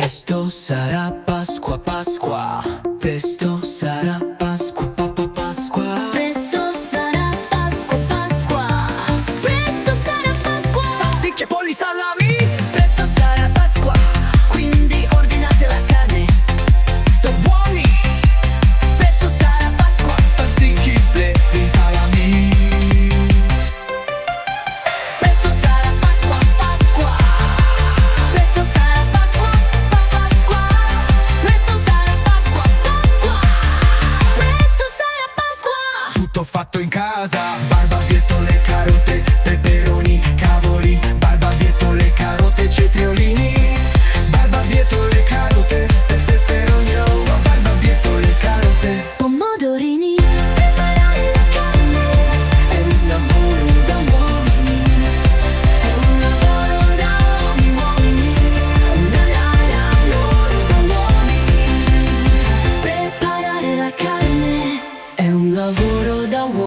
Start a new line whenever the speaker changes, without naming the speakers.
Presto sarà Pasqua, Pasqua. Presto sarà Pasqua, Pasqua.
Presto sarà Pasqua, Pasqua. Presto sarà Pasqua.
Salsicce, polli, salami.
Presto sarà Pasqua, quindi ordinate la carne.
Da buoni.
Presto sarà Pasqua.
Salsicci, polli, salami.
Presto sarà Pasqua, Pasqua. Presto sarà Pasqua, Pasqua. Presto sarà Pasqua, Pasqua. Presto sarà Pasqua.
Tutto fatto in casa. Barbabietole, carote, peperoni, cavoli. Barbabietole, carote, cetriolini. Barbabietole, carote, peperoni. Oh, barbabietole, carote.
Pomodorini. Preparare la carne
È un lavoro da uomini.
è un lavoro da uomini. Lavoro da uomini. Preparare la carne
È un lavoro